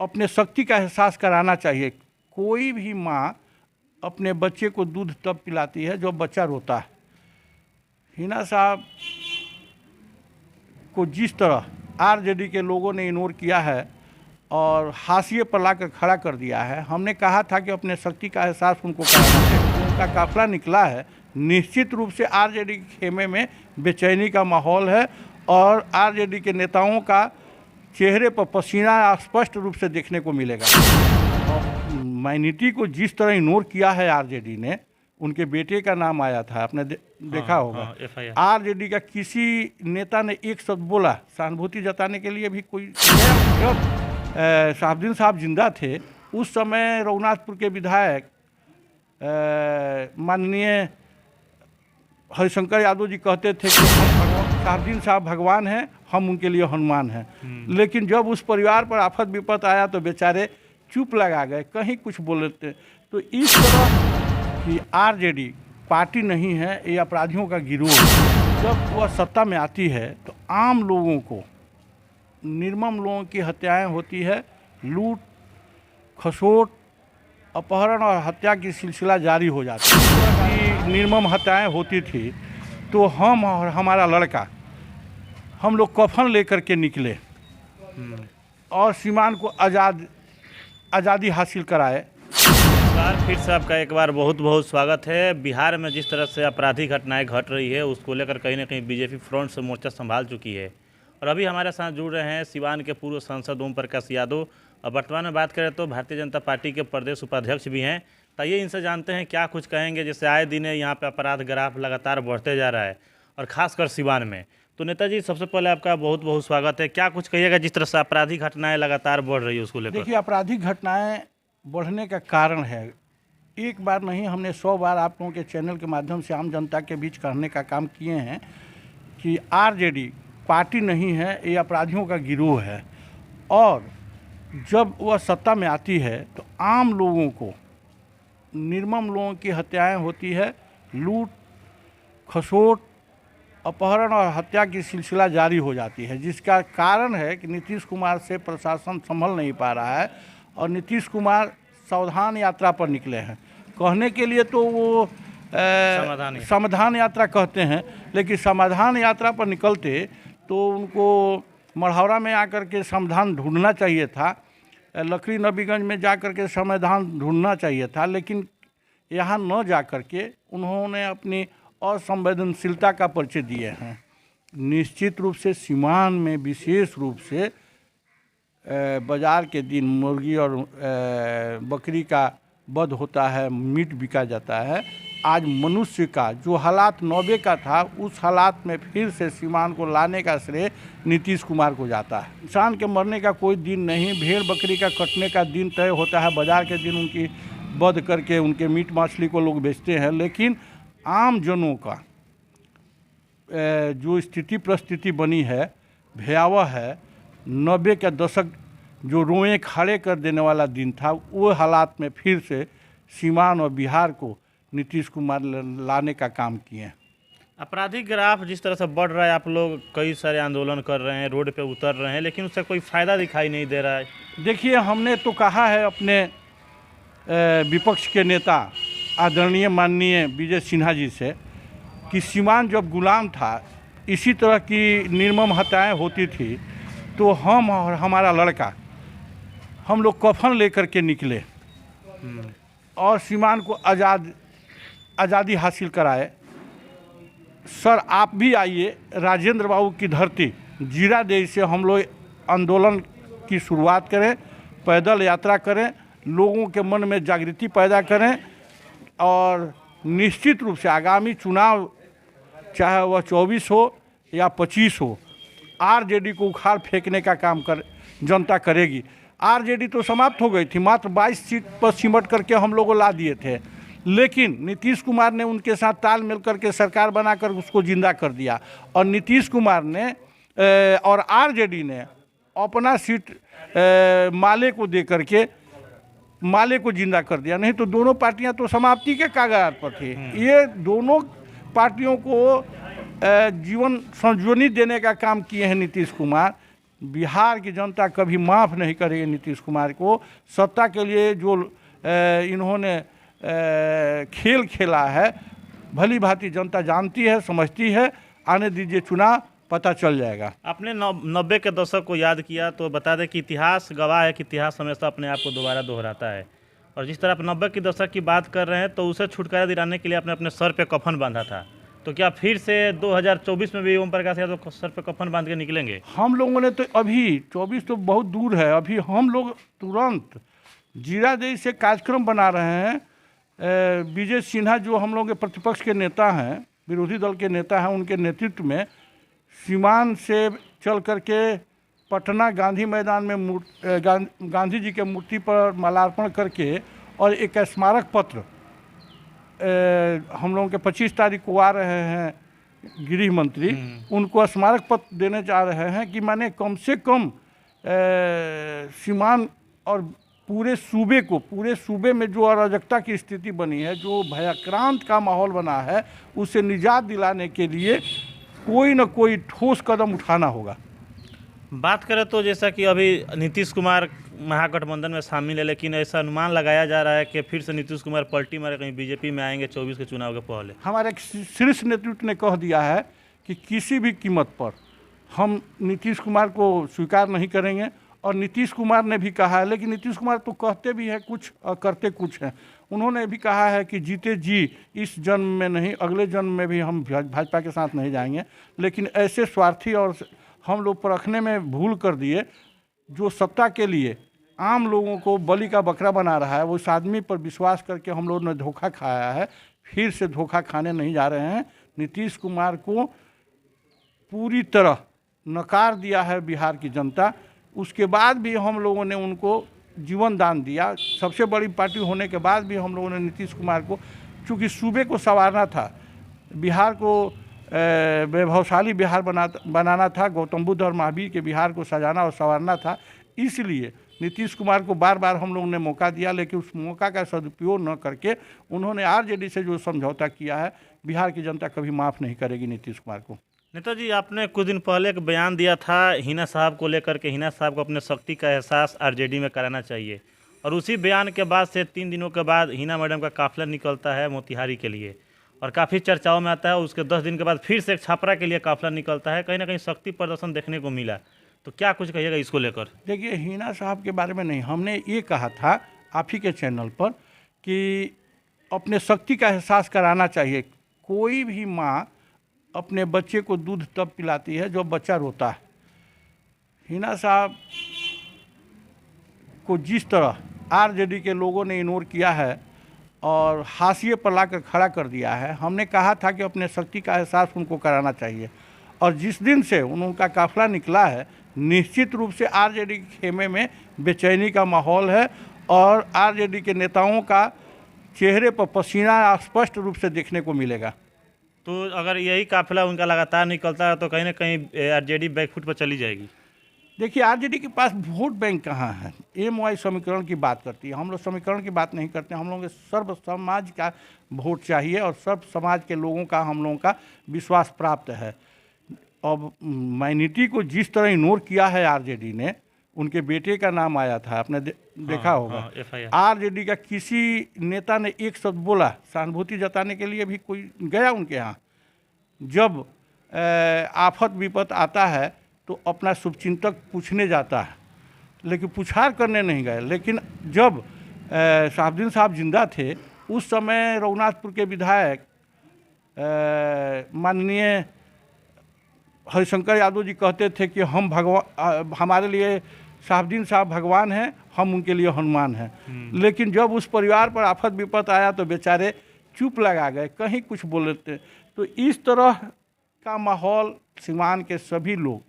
अपने शक्ति का एहसास कराना चाहिए। कोई भी माँ अपने बच्चे को दूध तब पिलाती है जब बच्चा रोता है। हिना साहब को जिस तरह आरजेडी के लोगों ने इग्नोर किया है और हाशिए पर लाकर खड़ा कर दिया है, हमने कहा था कि अपने शक्ति का एहसास उनको कराना चाहिए। उनका काफिला निकला है। निश्चित रूप से आरजेडी के खेमे में बेचैनी का माहौल है और आरजेडी के नेताओं का चेहरे पर पसीना स्पष्ट रूप से देखने को मिलेगा। और माइनॉरिटी को जिस तरह इग्नोर किया है आरजेडी ने, उनके बेटे का नाम आया था, आपने देखा होगा। आरजेडी का किसी नेता ने एक शब्द बोला सहानुभूति जताने के लिए भी कोई। शहाबुद्दीन साहब जिंदा थे उस समय रघुनाथपुर के विधायक माननीय हरिशंकर यादव जी कहते थे कि शहाबुद्दीन साहब भगवान हैं, हम उनके लिए हनुमान हैं। लेकिन जब उस परिवार पर आफत विपत आया तो बेचारे चुप लगा गए, कहीं कुछ बोलते। तो इस तरह की आरजेडी पार्टी नहीं है, ये अपराधियों का गिरोह है। जब वह सत्ता में आती है तो आम लोगों को, निर्मम लोगों की हत्याएं होती है, लूट खसोट अपहरण और हत्या की सिलसिला जारी हो जाती है। निर्मम हत्याएं होती थी तो हम और हमारा लड़का, हम लोग कफन लेकर के निकले और सीमान को आज़ादी हासिल कराए। फिर से आपका एक बार बहुत बहुत स्वागत है। बिहार में जिस तरह से आपराधिक घटनाएं घट रही है उसको लेकर कहीं ना कहीं बीजेपी फ्रंट से मोर्चा संभाल चुकी है और अभी हमारे साथ जुड़ रहे हैं सिवान के पूर्व सांसद ओम प्रकाश यादव और वर्तमान में बात करें तो भारतीय जनता पार्टी के प्रदेश उपाध्यक्ष भी हैं। तो ये इनसे जानते हैं क्या कुछ कहेंगे। जैसे आए दिन यहाँ पे अपराध ग्राफ लगातार बढ़ते जा रहा है और ख़ासकर सिवान में। तो नेताजी सबसे पहले आपका बहुत बहुत स्वागत है। क्या कुछ कहिएगा जिस तरह से आपराधिक घटनाएँ लगातार बढ़ रही है उसको लेकर? देखिए, आपराधिक घटनाएँ बढ़ने का कारण है, एक बार नहीं हमने 100 बार आप लोगों के चैनल के माध्यम से आम जनता के बीच कहने का काम किए हैं कि आरजेडी पार्टी नहीं है, ये अपराधियों का गिरोह है। और जब वह सत्ता में आती है तो आम लोगों को, निर्मम लोगों की हत्याएं होती है, लूट खसोट अपहरण और हत्या की सिलसिला जारी हो जाती है, जिसका कारण है कि नीतीश कुमार से प्रशासन संभल नहीं पा रहा है और नीतीश कुमार सावधान यात्रा पर निकले हैं। कहने के लिए तो वो समाधान यात्रा कहते हैं, लेकिन समाधान यात्रा पर निकलते तो उनको मढ़ौरा में आकर के समाधान ढूंढना चाहिए था, लकड़ी नबीगंज में जा कर के समाधान ढूंढना चाहिए था, लेकिन यहाँ न जा कर के उन्होंने अपनी असंवेदनशीलता का परिचय दिए हैं। निश्चित रूप से सीमान में विशेष रूप से बाज़ार के दिन मुर्गी और बकरी का वध होता है, मीट बिका जाता है। आज मनुष्य का जो हालात 90 का था, उस हालात में फिर से सीमान को लाने का श्रेय नीतीश कुमार को जाता है। इंसान के मरने का कोई दिन नहीं, भेड़ बकरी का कटने का दिन तय होता है, बाज़ार के दिन उनकी वध करके उनके मीट मछली को लोग बेचते हैं। लेकिन आम जनों का जो स्थिति परिस्थिति बनी है भयावह है। 90 के दशक जो रोएं खड़े कर देने वाला दिन था, वो हालात में फिर से सीमान और बिहार को नीतीश कुमार लाने का काम किए। आपराधिक ग्राफ जिस तरह से बढ़ रहा है, आप लोग कई सारे आंदोलन कर रहे हैं, रोड पे उतर रहे हैं, लेकिन उससे कोई फ़ायदा दिखाई नहीं दे रहा है। देखिए, हमने तो कहा है अपने विपक्ष के नेता आदरणीय माननीय विजय सिन्हा जी से कि सीमान जब गुलाम था, इसी तरह की निर्मम हत्याएं होती थी तो हम और हमारा लड़का, हम लोग कफन लेकर के निकले और सीमान को आज़ादी हासिल कराए। सर, आप भी आइए, राजेंद्र बाबू की धरती जीरादेई से हम लोग आंदोलन की शुरुआत करें, पैदल यात्रा करें, लोगों के मन में जागृति पैदा करें और निश्चित रूप से आगामी चुनाव चाहे वह 24 हो या 25 हो, आरजेडी को उखाड़ फेंकने का काम जनता करेगी। आरजेडी तो समाप्त हो गई थी, मात्र 22 सीट पर सिमट करके हम लोगों ला दिए थे, लेकिन नीतीश कुमार ने उनके साथ तालमेल करके सरकार बनाकर उसको जिंदा कर दिया और नीतीश कुमार ने और आरजेडी ने अपना सीट माले को दे करके माले को जिंदा कर दिया। नहीं तो दोनों पार्टियां तो समाप्ति के कागजात पर थी। ये दोनों पार्टियों को जीवन संजीवनी देने का काम किए हैं नीतीश कुमार। बिहार की जनता कभी माफ़ नहीं करेगी नीतीश कुमार को। सत्ता के लिए जो इन्होंने खेल खेला है, भली भांति जनता जानती है, समझती है। आने दीजिए चुनाव, पता चल जाएगा। आपने 90 के दशक को याद किया तो बता दें कि इतिहास गवाह है कि इतिहास हमेशा अपने आप को दोबारा दोहराता है। और जिस तरह आप 90 के दशक की बात कर रहे हैं तो उसे छुटकारा दिलाने के लिए आपने अपने सर पे कफन बांधा था, तो क्या फिर से 2024 में भी ओम प्रकाश यादव सर पे कफन बांध के निकलेंगे? हम लोगों ने तो अभी 24 तो बहुत दूर है, अभी हम लोग तुरंत जीरादेई से कार्यक्रम बना रहे हैं। विजय सिन्हा जो हम लोग के प्रतिपक्ष के नेता हैं, विरोधी दल के नेता हैं, उनके नेतृत्व में सीवान से चल करके पटना गांधी मैदान में गांधी जी के मूर्ति पर माल्यार्पण करके और एक स्मारक पत्र हम लोगों के 25 तारीख को आ रहे हैं गृह मंत्री, उनको स्मारक पत्र देने जा रहे हैं कि मैंने कम से कम सीमान और पूरे सूबे में जो अराजकता की स्थिति बनी है, जो भयाक्रांत का माहौल बना है, उसे निजात दिलाने के लिए कोई न कोई ठोस कदम उठाना होगा। बात करें तो जैसा कि अभी नीतीश कुमार महागठबंधन में शामिल है, लेकिन ऐसा अनुमान लगाया जा रहा है कि फिर से नीतीश कुमार पलटी मारे कहीं बीजेपी में आएंगे 24 के चुनाव के पहले। हमारे शीर्ष नेतृत्व ने कह दिया है कि किसी भी कीमत पर हम नीतीश कुमार को स्वीकार नहीं करेंगे। और नीतीश कुमार ने भी कहा है, लेकिन नीतीश कुमार तो कहते भी हैं कुछ और करते कुछ हैं। उन्होंने भी कहा है कि जीते जी इस जन्म में नहीं, अगले जन्म में भी हम भाजपा के साथ नहीं जाएंगे। लेकिन ऐसे स्वार्थी और हम लोग परखने में भूल कर दिए, जो सत्ता के लिए आम लोगों को बलि का बकरा बना रहा है, वो इस आदमी पर विश्वास करके हम लोगों ने धोखा खाया है। फिर से धोखा खाने नहीं जा रहे हैं। नीतीश कुमार को पूरी तरह नकार दिया है बिहार की जनता। उसके बाद भी हम लोगों ने उनको जीवन दान दिया। सबसे बड़ी पार्टी होने के बाद भी हम लोगों ने नीतीश कुमार को, चूँकि सूबे को संवारना था, बिहार को वैभवशाली बिहार बनाना था, गौतम बुद्ध और महावीर के बिहार को सजाना और संवारना था, इसलिए नीतीश कुमार को बार बार हम लोगों ने मौका दिया। लेकिन उस मौका का सदुपयोग न करके उन्होंने आरजेडी से जो समझौता किया है, बिहार की जनता कभी माफ़ नहीं करेगी नीतीश कुमार को। नेताजी, आपने कुछ दिन पहले एक बयान दिया था हिना साहब को लेकर के, हिना साहब को अपने शक्ति का एहसास आरजेडी में कराना चाहिए, और उसी बयान के बाद से 3 दिनों के बाद हिना मैडम का काफिला निकलता है मोतिहारी के लिए और काफ़ी चर्चाओं में आता है। उसके 10 दिन के बाद फिर से एक छापरा के लिए काफिला निकलता है। कहीं ना कहीं शक्ति प्रदर्शन देखने को मिला, तो क्या कुछ कहिएगा इसको लेकर? देखिए, हिना साहब के बारे में नहीं, हमने ये कहा था आप ही के चैनल पर कि अपने शक्ति का एहसास कराना चाहिए। कोई भी माँ अपने बच्चे को दूध तब पिलाती है जब बच्चा रोता है। हिना साहब को जिस तरह आरजेडी के लोगों ने इग्नोर किया है और हाशिए पर लाकर खड़ा कर दिया है, हमने कहा था कि अपने शक्ति का एहसास उनको कराना चाहिए। और जिस दिन से उनका काफिला निकला है, निश्चित रूप से आरजेडी के खेमे में बेचैनी का माहौल है और आरजेडी के नेताओं का चेहरे पर पसीना स्पष्ट रूप से देखने को मिलेगा। तो अगर यही काफिला उनका लगातार निकलता है तो कहीं ना कहीं आरजेडी बैकफुट पर चली जाएगी। देखिए, आरजेडी के पास वोट बैंक कहाँ है? एमवाई समीकरण की बात करती है। हम लोग समीकरण की बात नहीं करते। हम लोगों के सर्व समाज का वोट चाहिए और सर्व समाज के लोगों का हम लोगों का विश्वास प्राप्त है। अब माइनॉरिटी को जिस तरह इग्नोर किया है आरजेडी ने, उनके बेटे का नाम आया था, आपने देखा होगा। आरजेडी का किसी नेता ने एक शब्द बोला, सहानुभूति जताने के लिए भी कोई गया उनके यहाँ? जब आफत विपत आता है तो अपना शुभचिंतक पूछने जाता है, लेकिन पुछार करने नहीं गए। लेकिन जब शहाबुद्दीन साहब जिंदा थे, उस समय रघुनाथपुर के विधायक माननीय हरिशंकर यादव जी कहते थे कि हम हमारे लिए शहाबुद्दीन साहब भगवान हैं, हम उनके लिए हनुमान हैं। लेकिन जब उस परिवार पर आफत विपत आया तो बेचारे चुप लगा गए, कहीं कुछ बोलते। तो इस तरह का माहौल सीवान के सभी लोग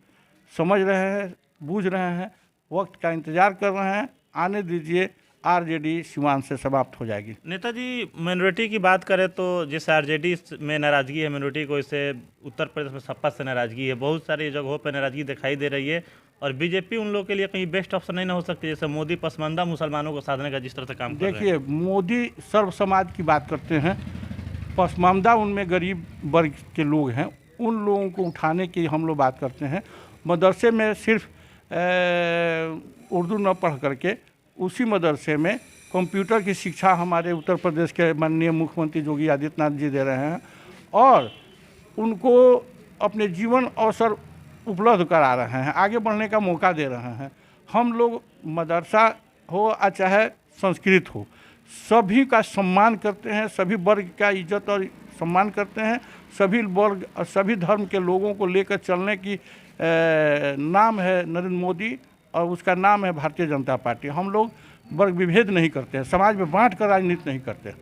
समझ रहे हैं, बूझ रहे हैं, वक्त का इंतज़ार कर रहे हैं। आने दीजिए, आरजेडी सीवान से समाप्त हो जाएगी। नेताजी, माइनॉरिटी की बात करें तो जैसे आरजेडी में नाराज़गी है माइनॉरिटी को, इससे उत्तर प्रदेश में सपा से नाराज़गी है, बहुत सारी जगहों पर नाराज़गी दिखाई दे रही है। और बीजेपी उन लोगों के लिए कहीं बेस्ट ऑप्शन नहीं ना हो सकती, जैसे मोदी पसमानदा मुसलमानों को साधने का जिस तरह से काम कर रहे हैं। देखिए, मोदी सर्व समाज की बात करते हैं, पसमानदा उनमें गरीब वर्ग के लोग हैं, उन लोगों को उठाने की हम लोग बात करते हैं। मदरसे में सिर्फ उर्दू न पढ़ करके उसी मदरसे में कंप्यूटर की शिक्षा हमारे उत्तर प्रदेश के माननीय मुख्यमंत्री योगी आदित्यनाथ जी दे रहे हैं और उनको अपने जीवन अवसर उपलब्ध करा रहे हैं, आगे बढ़ने का मौका दे रहे हैं। हम लोग मदरसा हो या चाहे संस्कृत हो, सभी का सम्मान करते हैं, सभी वर्ग का इज्जत और सम्मान करते हैं। सभी वर्ग और सभी धर्म के लोगों को लेकर चलने की नाम है नरेंद्र मोदी और उसका नाम है भारतीय जनता पार्टी। हम लोग वर्ग विभेद नहीं करते हैं, समाज में बांट कर राजनीति नहीं करते।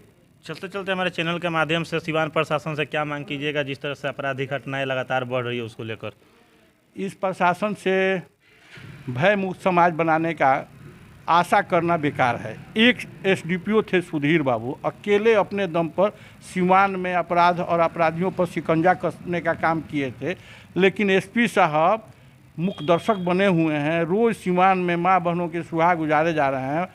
चलते चलते हमारे चैनल के माध्यम से सिवान प्रशासन से क्या मांग कीजिएगा, जिस तरह से आपराधिक घटनाएं लगातार बढ़ रही है उसको लेकर? इस प्रशासन से भय मुक्त समाज बनाने का आशा करना बेकार है। एक एसडीपीओ थे सुधीर बाबू, अकेले अपने दम पर सिवान में अपराध और अपराधियों पर शिकंजा कसने का काम किए थे, लेकिन एसपी साहब मुख्य दर्शक बने हुए हैं। रोज़ सिवान में माँ बहनों के सुहाग गुजारे जा रहे हैं,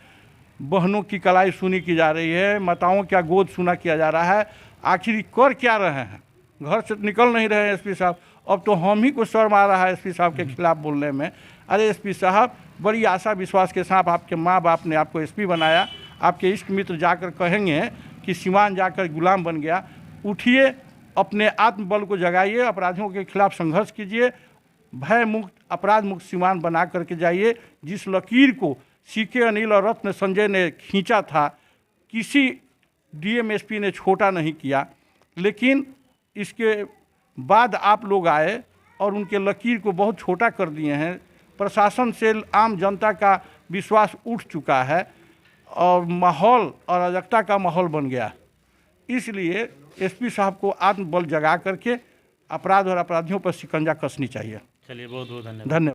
बहनों की कलाई सुनी की जा रही है, माताओं का गोद सुना किया जा रहा है। आखिर कर क्या रहे हैं? घर से निकल नहीं रहे हैं एसपी साहब। अब तो हम ही को शर्म आ रहा है एसपी साहब के खिलाफ बोलने में। अरे एसपी साहब, बड़ी आशा विश्वास के साथ आपके माँ बाप ने आपको एसपी बनाया, आपके इष्ट मित्र जाकर कहेंगे कि सिवान जाकर गुलाम बन गया। उठिए, अपने आत्मबल को जगाइए, अपराधियों के खिलाफ संघर्ष कीजिए, भय मुक्त अपराध मुक्त सिवान बना करके जाइए। जिस लकीर को सीके अनिल और रत्न संजय ने खींचा था, किसी डीएमएसपी ने छोटा नहीं किया, लेकिन इसके बाद आप लोग आए और उनके लकीर को बहुत छोटा कर दिए हैं। प्रशासन से आम जनता का विश्वास उठ चुका है और माहौल अराजकता का माहौल बन गया। इसलिए एसपी साहब को आत्मबल जगा करके अपराध और अपराधियों पर शिकंजा कसनी चाहिए। चलिए, बहुत बहुत धन्यवाद। धन्यवाद।